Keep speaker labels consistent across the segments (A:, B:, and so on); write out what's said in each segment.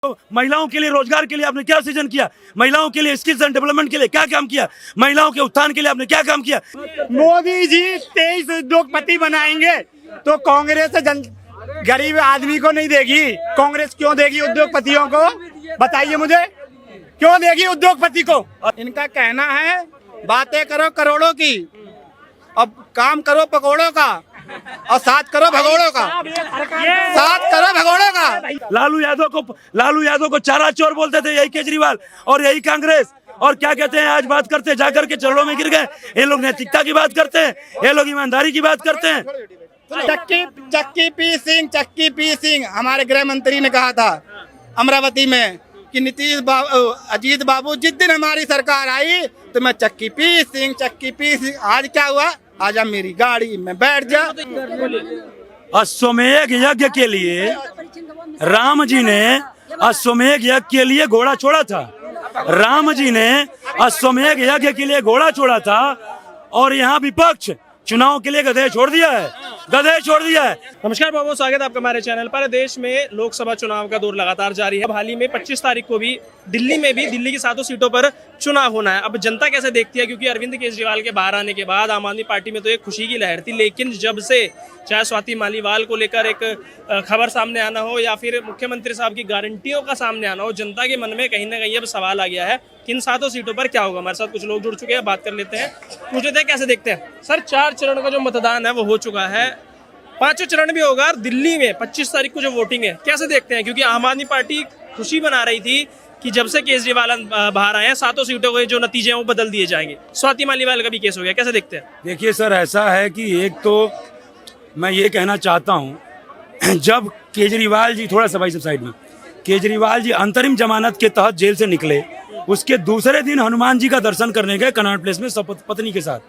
A: तो महिलाओं के लिए, रोजगार के लिए आपने क्या सृजन किया? महिलाओं के लिए स्किल्स एंड डेवलपमेंट के लिए क्या काम किया? महिलाओं के उत्थान के लिए आपने क्या काम किया?
B: मोदी जी 23 उद्योगपति बनाएंगे तो कांग्रेस गरीब आदमी को नहीं देगी। कांग्रेस क्यों देगी उद्योगपतियों को? बताइए मुझे, क्यों देगी उद्योगपति को? इनका कहना है बातें करो करोड़ों की, अब काम करो पकौड़ों का, और साथ करो भगोड़ों का, साथ करो भगोड़ों का।
A: लालू यादव को चारा चोर बोलते थे यही केजरीवाल और यही कांग्रेस। और क्या कहते हैं, आज बात करते हैं जाकर के चरणों में गिर गए। ये लोग नैतिकता की बात करते हैं, ये लोग ईमानदारी की बात करते हैं।
B: चक्की पी सिंह हमारे गृह मंत्री ने कहा था अमरावती में कि अजीत बाबू जिस दिन हमारी सरकार आई तो मैं चक्की पी सिंह। आज क्या हुआ? आजा मेरी गाड़ी में बैठ जा।
A: अश्वमेध यज्ञ के लिए राम जी ने अश्वमेध यज्ञ के लिए घोड़ा छोड़ा था। राम जी ने अश्वमेध यज्ञ के लिए घोड़ा छोड़ा था और यहाँ विपक्ष चुनाव के लिए गधे छोड़ दिया है।
C: नमस्कार बाबू, स्वागत है आपका हमारे चैनल पर। देश में लोकसभा चुनाव का दौर लगातार जारी है। हाल ही में 25 तारीख को भी दिल्ली की 7 सीटों पर चुनाव होना है। अब जनता कैसे देखती है, क्योंकि अरविंद केजरीवाल के बाहर आने के बाद आम आदमी पार्टी में तो एक खुशी की लहर थी, लेकिन जब से चाहे स्वाति मालीवाल को लेकर एक खबर सामने आना हो या फिर मुख्यमंत्री साहब की गारंटियों का सामने आना हो, जनता के मन में कहीं ना कहीं अब सवाल आ गया है कि इन 7 सीटों पर क्या होगा। हमारे साथ कुछ लोग जुड़ चुके हैं, बात कर लेते हैं, पूछ लेते हैं कैसे देखते हैं। सर, 4 चरण का जो मतदान है वो हो चुका है, 5वां चरण भी होगा। दिल्ली में 25 तारीख को जो वोटिंग है, कैसे देखते हैं? क्योंकि आम आदमी पार्टी खुशी बना रही थी कि जब से केजरीवाल बाहर आए हैं 7 सीटों के जो नतीजे हैं वो बदल दिए जाएंगे। स्वाति मालीवाल का भी केस हो गया, कैसे देखते हैं?
A: देखिए सर, ऐसा है कि एक तो मैं ये कहना चाहता हूँ, जब केजरीवाल जी, थोड़ा सा भाई सब साइड में, केजरीवाल जी अंतरिम जमानत के तहत जेल से निकले, उसके दूसरे दिन हनुमान जी का दर्शन करने गए कनॉट प्लेस में पत्नी के साथ।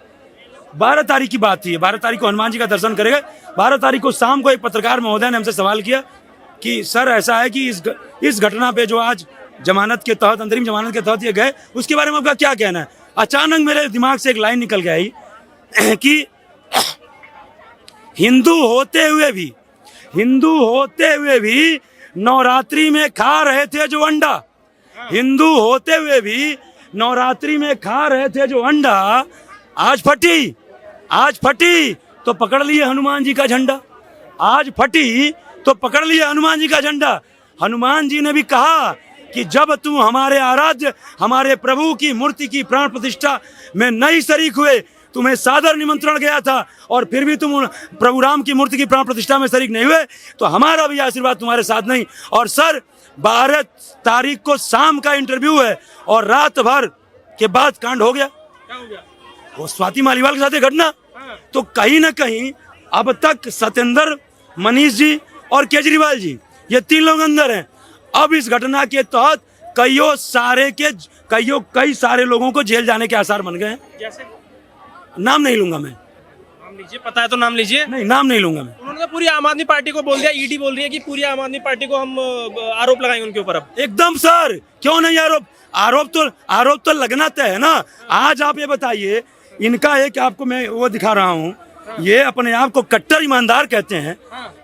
A: 12 तारीख की बात थी, 12 तारीख को हनुमान जी का दर्शन करेगा। 12 तारीख को शाम को एक पत्रकार महोदय ने हमसे सवाल किया कि सर ऐसा है कि इस घटना पे जो आज जमानत के तहत, अंतरिम जमानत के तहत ये गए, उसके बारे में आपका क्या कहना है? अचानक मेरे दिमाग से एक लाइन निकल गया ही कि हिंदू होते हुए भी नवरात्रि में खा रहे थे जो अंडा, हिंदू होते हुए भी नवरात्रि में खा रहे थे जो अंडा, आज फटी तो पकड़ लिए हनुमान जी का झंडा। आज फटी तो पकड़ लिए हनुमान जी का झंडा। हनुमान जी ने भी कहा कि जब तुम हमारे आराध्य, हमारे प्रभु की मूर्ति की प्राण प्रतिष्ठा में नहीं शरीक हुए, तुम्हें सादर निमंत्रण गया था और फिर भी तुम प्रभु राम की मूर्ति की प्राण प्रतिष्ठा में शरीक नहीं हुए, तो हमारा भी आशीर्वाद तुम्हारे साथ नहीं। और सर, 12 तारीख को शाम का इंटरव्यू है और रात भर के बाद कांड हो गया।
C: क्या हो गया?
A: वो स्वाति मालीवाल के साथ घटना। तो कहीं ना कहीं अब तक सत्येंद्र, मनीष जी और केजरीवाल जी, ये 3 लोग अंदर हैं। अब इस घटना के तहत कई सारे लोगों को जेल जाने के आसार बन गए हैं।
C: जैसे
A: नाम नहीं लूंगा मैं।
C: नाम लीजिए, पता है तो नाम लीजिए।
A: नहीं, नाम नहीं लूंगा मैं।
C: उन्होंने पूरी आम आदमी पार्टी को बोल दिया, ईडी बोल रही है कि पूरी आम आदमी पार्टी को हम आरोप लगाएंगे उनके ऊपर। अब
A: एकदम सर, क्यों नहीं आरोप तो लगना तय है ना। आज आप ये बताइए, इनका एक आपको मैं वो दिखा रहा हूँ, ये अपने आप को कट्टर ईमानदार कहते हैं,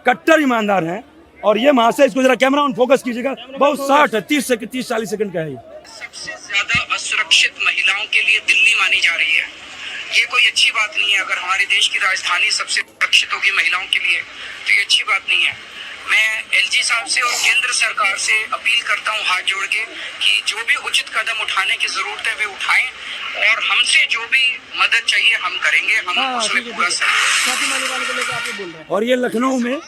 A: कट्टर ईमानदार हैं। और ये वहां से, इसको जरा कैमरा ऑन फोकस कीजिएगा, बहुत 30-40 सेकंड का है।
D: सबसे ज्यादा असुरक्षित महिलाओं के लिए दिल्ली मानी जा रही है। ये कोई अच्छी बात नहीं है। अगर हमारे देश की राजधानी सबसे सुरक्षित होगी महिलाओं के लिए तो ये अच्छी बात नहीं है। मैं एलजी साहब से और केंद्र सरकार से अपील करता हूँ हाथ जोड़ के कि जो भी उचित कदम उठाने की जरूरत है वे उठाएं और हमसे जो भी मदद चाहिए हम करेंगे, हम उसमें पूरा सहयोग।
A: और ये लखनऊ में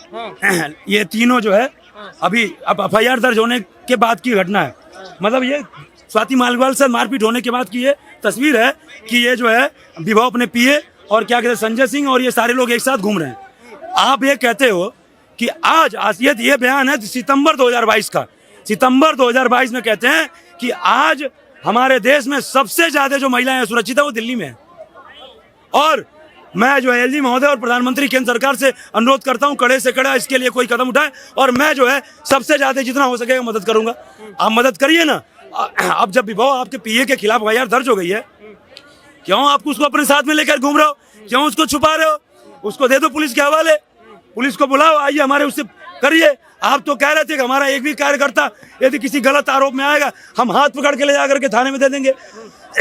A: ये तीनों जो है अभी अब FIR दर्ज होने के बाद की घटना है। मतलब ये स्वाति मालीवाल से मारपीट होने के बाद की ये तस्वीर है कि ये जो है विभव अपने पिए और क्या कहते हैं संजय सिंह और ये सारे लोग एक साथ घूम रहे हैं। आप ये कहते हो कि आज ये बयान है सितंबर 2022 का। सितंबर 2022 में कहते हैं कि आज हमारे देश में सबसे ज्यादा जो महिलाएं सुरक्षित है वो दिल्ली में है। और मैं जो है एलजी महोदय और प्रधानमंत्री केंद्र सरकार से अनुरोध करता हूं, कड़े से कड़ा इसके लिए कोई कदम उठाए और मैं जो है सबसे ज्यादा जितना हो सकेगा मदद करूंगा। आप मदद करिए ना। अब जब विभव आपके पीए के खिलाफ FIR दर्ज हो गई है, क्यों आप उसको अपने साथ में लेकर घूम रहे हो? क्यों उसको छुपा रहे हो? उसको दे दो पुलिस के हवाले, पुलिस को बुलाओ, आइए हमारे उससे करिए। आप तो कह रहे थे कि हमारा एक भी कार्यकर्ता यदि किसी गलत आरोप में आएगा हम हाथ पकड़ के ले जाकर के थाने में दे देंगे।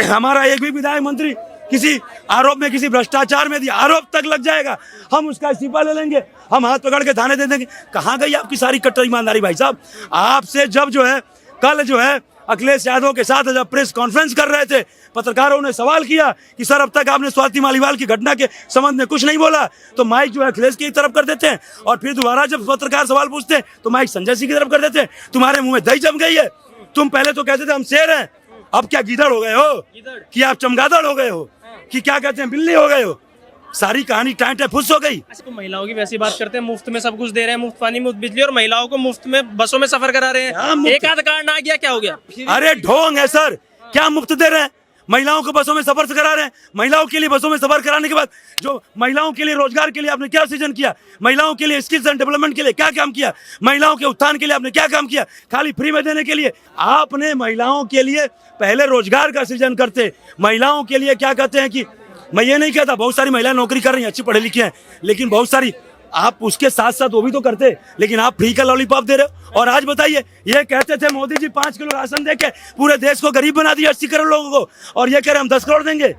A: हमारा एक भी विधायक मंत्री किसी आरोप में, किसी भ्रष्टाचार में दिया आरोप तक लग जाएगा, हम उसका इस्तीफा ले लेंगे, हम हाथ पकड़ के थाने दे देंगे। कहाँ गई आपकी सारी कट्टर ईमानदारी भाई साहब? आपसे जब जो है कल जो है अखिलेश यादव के साथ जब प्रेस कॉन्फ्रेंस कर रहे थे, पत्रकारों ने सवाल किया कि सर अब तक आपने स्वाति मालीवाल की घटना के संबंध में कुछ नहीं बोला, तो माइक जो है अखिलेश की तरफ कर देते हैं और फिर दोबारा जब पत्रकार सवाल पूछते हैं तो माइक संजय सिंह की तरफ कर देते हैं। तुम्हारे मुंह में दही जम गई है। तुम पहले तो कहते थे हम शेर हैं, अब क्या गीदड़ हो गए हो कि आप चमगादड़ हो गए हो कि क्या कहते हैं बिल्ली हो गए हो? सारी कहानी टाइट फुस हो गई।
C: अच्छा, तो महिलाओं की वैसी बात करते हैं, मुफ्त में सब कुछ दे रहे हैं, मुफ्त पानी मुफ्त बिजली, और महिलाओं को मुफ्त में बसों में सफर करा रहे
A: हाँ,
C: हैं।
A: मुफ्त।
C: एक आध कार्ड ना गया क्या हो गया?
A: अरे ढोंग है सर, क्या मुफ्त दे रहे हैं? महिलाओं को बसों में सफर से करा रहे हैं। महिलाओं के लिए बसों में सफर कराने के बाद जो महिलाओं के लिए रोजगार के लिए आपने क्या सृजन किया? महिलाओं के लिए स्किल्स एंड डेवलपमेंट के लिए क्या काम किया? महिलाओं के उत्थान के लिए आपने क्या काम किया? खाली फ्री में देने के लिए आपने महिलाओं के लिए पहले रोजगार का सृजन करते। महिलाओं के लिए क्या कहते हैं कि मैं ये नहीं कहता, बहुत सारी महिलाएं नौकरी कर रही हैं, अच्छी पढ़े लिखी हैं, लेकिन बहुत सारी आप उसके साथ साथ वो भी तो करते, लेकिन आप फ्री का लॉलीपॉप दे रहे हो। और आज बताइए, ये कहते थे मोदी जी 5 किलो राशन देके पूरे देश को गरीब बना दिया 80 करोड़ लोगों को, और ये कह रहे हम 10 करोड़ देंगे।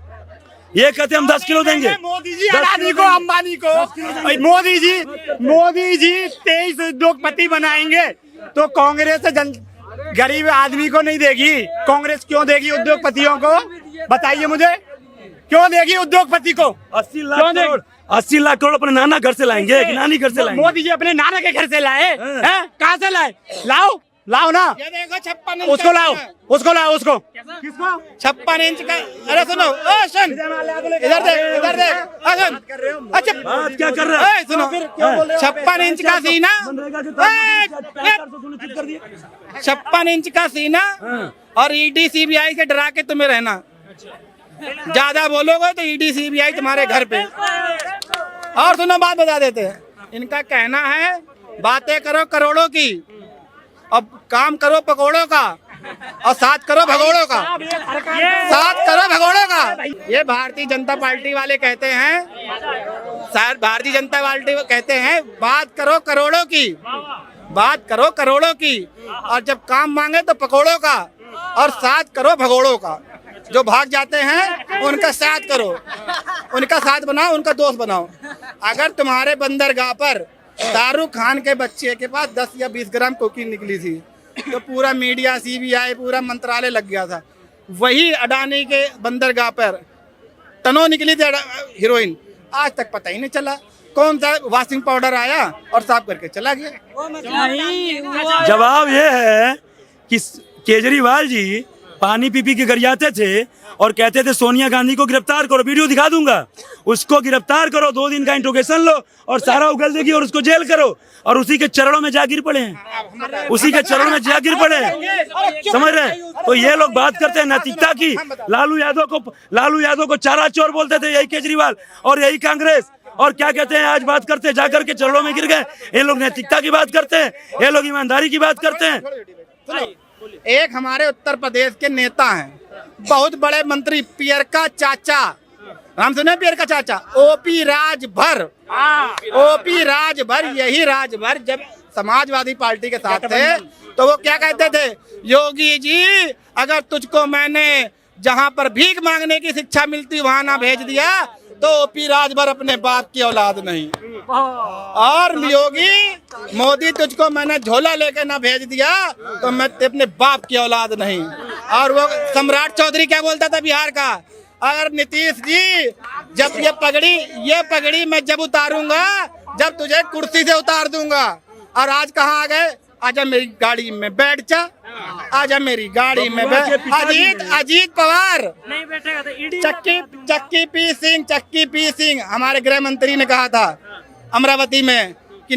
A: ये कहते हम 10 किलो देंगे।
B: मोदी जी अडानी को, अंबानी को, मोदी जी 23 उद्योगपति बनाएंगे तो कांग्रेस गरीब आदमी को नहीं देगी। कांग्रेस क्यों देगी उद्योगपतियों को? बताइए मुझे, क्यों देगी उद्योगपति को?
A: 80 लाख करोड़ अपने नाना घर से लाएंगे कि नानी घर से लाएंगे?
B: मोदी जी अपने नाना के घर से लाए हैं? कहाँ से लाए? लाओ ना,
E: ये देखो 56
B: उसको लाओ, किसको?
E: 56 इंच का। अरे सुनो, ओ सुन, इधर देख, सुन। अच्छा
A: बात क्या कर रहे हैं?
E: सुनो, 56 इंच का सीना, 56 इंच का सीना, और ईडी सीबीआई से डरा के तुम्हें रहना। ज्यादा बोलोगे तो ईडी सीबीआई तुम्हारे घर पे। और सुनो, बात बता देते हैं। इनका कहना है बातें करो करोड़ों की, अब काम करो पकोड़ों का, और साथ करो भगोड़ों का, ये भारतीय जनता पार्टी वाले कहते हैं, भारतीय जनता पार्टी कहते हैं बात करो करोड़ों की, और जब काम मांगे तो पकोड़ों का, और साथ करो भगोड़ों का। जो भाग जाते हैं उनका साथ करो, उनका साथ बनाओ, उनका दोस्त बनाओ। अगर तुम्हारे बंदरगाह पर शाहरुख खान के बच्चे के पास 10 या 20 ग्राम कोकीन निकली थी तो पूरा मीडिया, सीबीआई, पूरा मंत्रालय लग गया था। वही अडानी के बंदरगाह पर टनों निकली थी हीरोइन, आज तक पता ही नहीं चला। कौन सा वॉशिंग पाउडर आया और साफ करके चला गया।
A: जवाब ये है कि केजरीवाल जी पानी पी के गरियाते थे और कहते थे सोनिया गांधी को गिरफ्तार करो, वीडियो दिखा दूंगा, उसको गिरफ्तार करो, 2 दिन का इंट्रोगेशन लो और सारा उगल देगी और उसको जेल करो, और उसी के चरणों में जा गिर पड़े हैं, उसी के चरणों में जा गिर पड़े हैं। समझ रहे हैं? तो ये लोग बात करते हैं नैतिकता की। लालू यादव को चारा चोर बोलते थे यही केजरीवाल और यही कांग्रेस, और क्या कहते हैं आज बात करते हैं जाकर के चरणों में गिर गए। ये लोग नैतिकता की बात करते हैं, ये लोग ईमानदारी की बात करते हैं।
E: एक हमारे उत्तर प्रदेश के नेता हैं, बहुत बड़े मंत्री, पियर का चाचा, हम सुने पियर का चाचा, ओपी राजभर, यही राजभर जब समाजवादी पार्टी के साथ थे तो वो क्या कहते थे, योगी जी अगर तुझको मैंने जहां पर भीख मांगने की शिक्षा मिलती वहां ना भेज दिया तो ओपी राजभर अपने बाप की औलाद नहीं। और योगी मोदी तुझको मैंने झोला लेके ना भेज दिया तो मैं अपने बाप की औलाद नहीं। और वो सम्राट चौधरी क्या बोलता था बिहार का, अगर नीतीश जी जब ये पगड़ी मैं जब उतारूंगा जब तुझे कुर्सी से उतार दूंगा। और आज कहाँ आ गए, आजा मेरी गाड़ी में बैठ जा, आजा मेरी गाड़ी में बैठ। अजीत पवार नहीं बैठेगा तो चक्की पी सिंह हमारे गृह मंत्री ने कहा था अमरावती में कि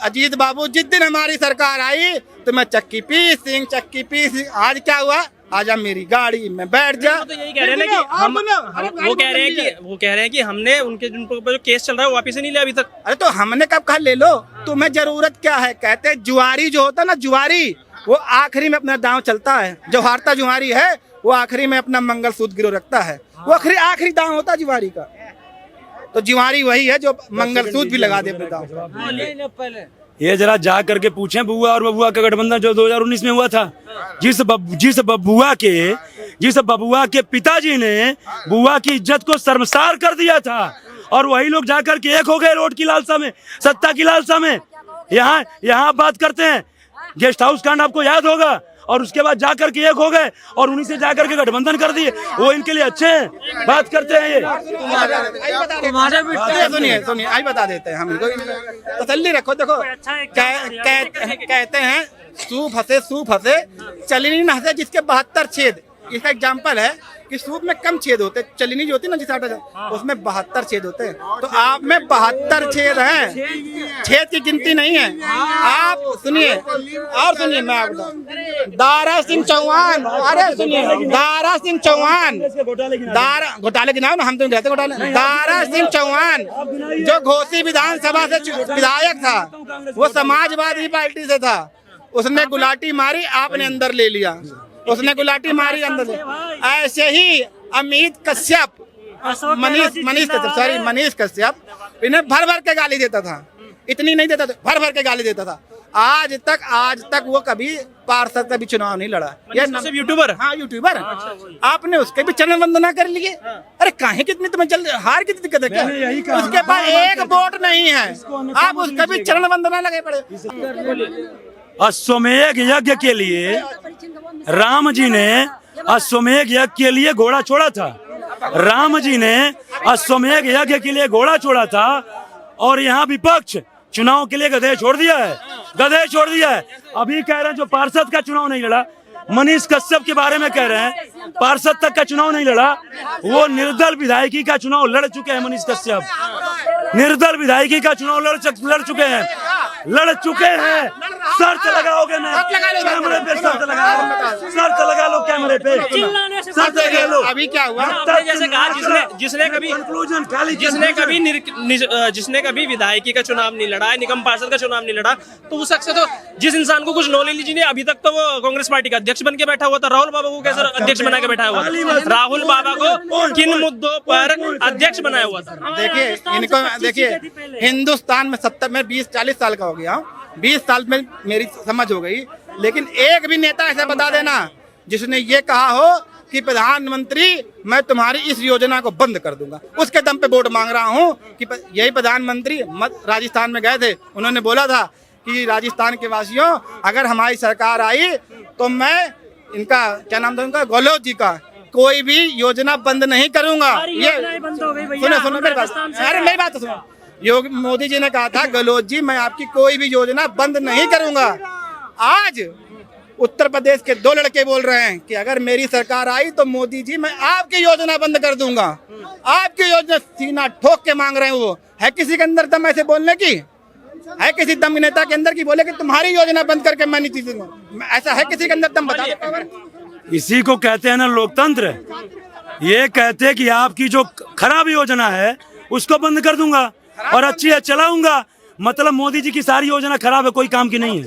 E: अजीत बाबू जिस दिन हमारी सरकार आई तो मैं चक्की पी सिंह। आज क्या हुआ, आजा मेरी गाड़ी में बैठ जा।
C: तो यही कह रहे हैं ना कि वो कह रहे हैं कि हमने उनके जिन पर जो केस चल रहा है वो वापस नहीं लिया अभी तक।
E: अरे तो हमने कब कहा ले लो, तुम्हें जरूरत क्या है। कहते हैं जुआरी जो होता है ना, जुआरी वो आखिरी में अपना दांव चलता है, जो हारता जुआरी है वो आखिरी में अपना मंगलसूत्र गिरो रखता है, वो आखिरी दांव होता है जुआरी का। तो जुआरी वही है जो मंगलसूत्र भी लगा दे अपने दांव।
A: ये जरा जा करके पूछें बुआ और बबुआ का गठबंधन जो 2019 में हुआ था। जिस बबुआ के पिताजी ने बुआ की इज्जत को शर्मसार कर दिया था, और वही लोग जाकर के एक हो गए रोड की लालसा में, सत्ता की लालसा में। यहाँ बात करते हैं, गेस्ट हाउस कांड आपको याद होगा, और उसके बाद जाकर के एक हो गए और उन्हीं से जाकर के गठबंधन कर दिए। वो इनके लिए अच्छे हैं, बात करते हैं ये।
E: सुनिए आई बता देते हैं हम इनको, तसल्ली रखो। देखो कहते हैं सूप हंसे चलनी न हंसे जिसके 72 छेद। इसका एग्जाम्पल है कि सूप में कम छेद होते, चलनी जो होती है ना जिस आटा उसमें 72 छेद होते हैं, तो आप में 72 छेद हैं, छेद की गिनती नहीं है। आप सुनिए और सुनिए, मैं आपको दारा सिंह चौहान, अरे सुनिए दारा सिंह चौहान, घोटाले गिनाओ ना, हम तो कहते घोटाले। दारा सिंह चौहान जो घोसी विधानसभा से विधायक था, वो समाजवादी पार्टी से था, उसने गुलाटी मारी, आपने अंदर ले लिया, उसने गुलाटी मारी अंदर से। ऐसे ही अमित कश्यप, मनीष कश्यप इन्हें भर के गाली देता था, इतनी नहीं देता था, भर के गाली देता था। आज तक वो कभी पार्षद का भी चुनाव नहीं लड़ा। ये
C: सिर्फ यूट्यूबर,
E: हाँ यूट्यूबर, आपने उसके भी चरण वंदना कर लिए। अरे काहे कितनी तुम्हें जल्द हार की दिक्कत है क्या? उसके पास एक वोट नहीं है, आप उसके भी चरण वंदना लगे पड़े।
A: अश्वमेध यज्ञ के लिए राम जी ने अश्वमेध यज्ञ के लिए घोड़ा छोड़ा था। राम जी ने अश्वमेध यज्ञ के लिए घोड़ा छोड़ा था, और यहाँ विपक्ष चुनाव के लिए गधे छोड़ दिया है, गधे छोड़ दिया है। अभी कह रहे हैं जो पार्षद का चुनाव नहीं लड़ा, मनीष कश्यप के बारे में कह रहे हैं पार्षद तक का चुनाव नहीं लड़ा, वो निर्दल विधायकी का चुनाव लड़ चुके हैं। मनीष कश्यप निर्दल विधायकी का चुनाव लड़ चुके हैं। शर्त लगाओगे ना, कैमरे पे शर्त लगा लो, कैमरे पे शर्त लगा लो।
E: अभी क्या हुआ,
C: जैसे कहा जिसने कभी विधायकी का चुनाव नहीं लड़ा, निगम पार्षद का चुनाव नहीं लड़ा, तो उस शख्स से तो जिस इंसान को कुछ नॉलेज नहीं, अभी तक तो वो कांग्रेस पार्टी का अध्यक्ष बन के बैठा हुआ था। राहुल बाबा को कैसे अध्यक्ष बना के बैठा हुआ था? राहुल बाबा को किन मुद्दों पर अध्यक्ष बनाया हुआ था?
E: देखिए हिंदुस्तान में 70 में 20-40 साल का हो गया, 20 साल में मेरी समझ हो गई, लेकिन एक भी नेता ऐसा बता देना जिसने ये कहा हो कि प्रधानमंत्री मैं तुम्हारी इस योजना को बंद कर दूंगा, उसके दम पे वोट मांग रहा हूँ। कि यही प्रधानमंत्री राजस्थान में गए थे, उन्होंने बोला था कि राजस्थान के वासियों अगर हमारी सरकार आई तो मैं इनका क्या नाम था उनका, गहलोत जी का, कोई भी योजना बंद नहीं करूंगा। ये सुनो मेरी बात, अरे मेरी बात तो सुनो। मोदी जी ने कहा था गहलोत जी मैं आपकी कोई भी योजना बंद नहीं करूंगा। आज उत्तर प्रदेश के 2 लड़के बोल रहे हैं कि अगर मेरी सरकार आई तो मोदी जी मैं आपकी योजना बंद कर दूंगा। आपकी योजना सीना ठोक के मांग रहे हैं। वो है किसी के अंदर दम ऐसे बोलने की? है किसी दम नेता के अंदर की बोले कि तुम्हारी योजना बंद करके मैं नीति दूंगा? ऐसा है किसी के अंदर दम? बता।
A: इसी को कहते हैं ना लोकतंत्र। ये कहते हैं कि आपकी जो खराब योजना है उसको बंद कर दूंगा और अच्छी है चलाऊंगा। मतलब मोदी जी की सारी योजना खराब है, कोई काम की नहीं है।